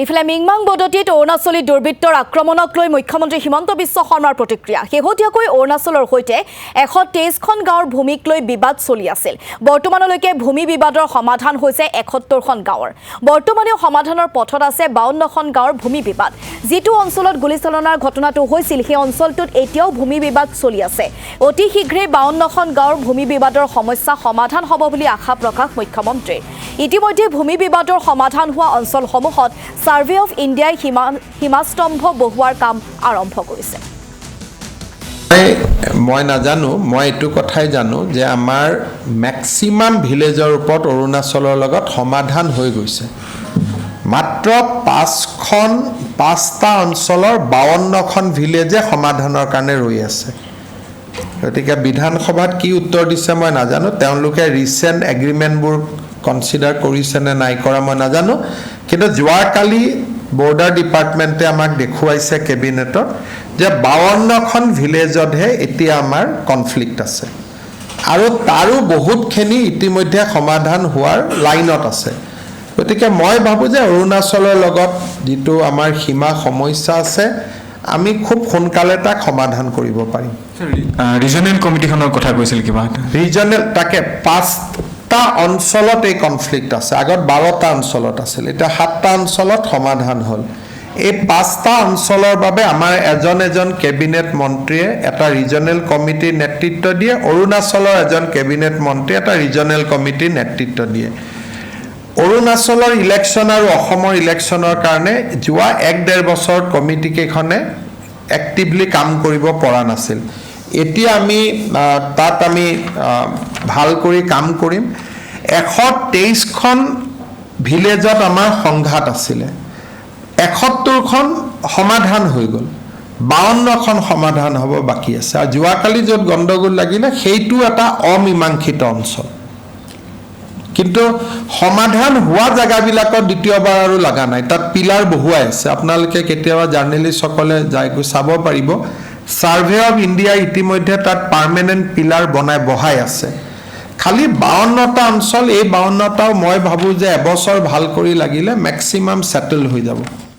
ইফালে মিংমাং বদতিত অৰুণাচলী দুৰ্বৃত্তৰ আক্ৰমণক লৈ মুখ্যমন্ত্ৰী হিমন্ত বিশ্ব শৰ্মাৰ প্ৰতিক্ৰিয়া শেহতীয়াকৈ অৰুণাচলৰ সৈতে 123খন গাঁৱৰ ভূমিক লৈ বিবাদ চলি আছিল বৰ্তমানলৈকে ভূমি বিবাদৰ সমাধান হৈছে 71খন গাঁৱৰ বৰ্তমানে সমাধানৰ পথত আছে 52খন গাঁৱৰ ভূমি বিবাদ যেটো অঞ্চলত গুলিচালনাৰ ঘটনাটো হৈছিল সেই অঞ্চলটোত এতিয়াও ভূমি বিবাদ চলি আছে অতি শীঘ্ৰে 52খন গাঁৱৰ ভূমি বিবাদৰ সমস্যা সমাধান হ'ব বুলি আশা প্ৰকাশ মুখ্যমন্ত্ৰী ইতিমধ্যে ভূমি বিবাদৰ সমাধান হোৱা অঞ্চলসমূহত সাৰ্ভে অফ ইণ্ডিয়াই হিমাস্তম্ভ বহুৱাৰ কাম আৰম্ভ কৰিছে মই নাজানো মই এটো কথাই জানো যে আমাৰ ম্যাক্সিমাম ভিলেজৰ ওপৰত অৰুণাচলৰ লগত সমাধান হৈ গৈছে মাত্ৰ 5টা অঞ্চলৰ 52খন ভিলেজে সমাধানৰ কাৰণে ৰৈ আছে গতিকে বিধানসভাত কি উত্তৰ দিছে মই নাজানো তেওঁলোকে ৰিসেন্ট এগ্ৰিমেন্টবোৰ কনসিডাৰ কৰিছে নে নাই কৰা মই নাজানো কিন্তু যোৱাকালি বৰ্ডাৰ ডিপাৰ্টমেণ্টে আমাক দেখুৱাইছে কেবিনেটত যে 52খন ভিলেজতহে এতিয়া আমাৰ কনফ্লিক্ট আছে আৰু তাৰো বহুতখিনি ইতিমধ্যে সমাধান হোৱাৰ লাইনত আছে গতিকে মই ভাবো যে অৰুণাচলৰ লগত যেটো আমাৰ সীমা সমস্যা আছে আমি খুব সোনকালে তাক সমাধান কৰিব পাৰিম ৰিজনেল কমিটিখনৰ কথা কৈছিল কিবা ৰিজনেল তাকে 5টা অঞ্চলত এই কনফ্লিক্ট আছে আগত 12টা অঞ্চলত আছিল এটা 7টা অঞ্চলত সমাধান হল এই 5টা অঞ্চলৰ বাবে আমাৰ এজন কেবিনেট মন্ত্ৰীয়ে এটা ৰিজনেল কমিটিৰ নেতৃত্ব দিয়ে অৰুণাচলৰ এজন কেবিনেট মন্ত্ৰী এটা ৰিজনেল কমিটিৰ নেতৃত্ব দিয়ে অৰুণাচলৰ ইলেকশ্যন আৰু অসমৰ ইলেকশ্যনৰ কাৰণে যোৱা 1.5 বছৰ কমিটি কেখনে এক্টিভলি কাম কৰিব পৰা নাছিল এতিয়া আমি তাত আমি ভাল কৰি কাম কৰিম 123খন ভিলেজত আমাৰ সংঘাত আছিল 71খন সমাধান হৈ গল 52খন সমাধান হ'ব বাকি আছে আৰু যোৱাকালি যত গণ্ডগোল লাগিলে সেইটো এটা অমীমাংসিত অঞ্চল কিন্তু সমাধান হোৱা জায়গাবিলাকত দ্বিতীয়বাৰ আৰু লাগা নাই তাত পিলাৰ বহুৱাই আছে আপোনালোকে কেতিয়াবা জাৰ্নেলিষ্ট সকলে যাই চাব পাৰিব সাৰ্ভে অফ ইণ্ডিয়া ইতিমধ্যে তাত পাৰ্মানেন্ট পিলাৰ বহাই আছে খালি 52টা অঞ্চল এই 52টাও মই ভাবো যে এবছৰ ভাল কৰি লাগিলে ম্যাক্সিমাম সেটেল হৈ যাব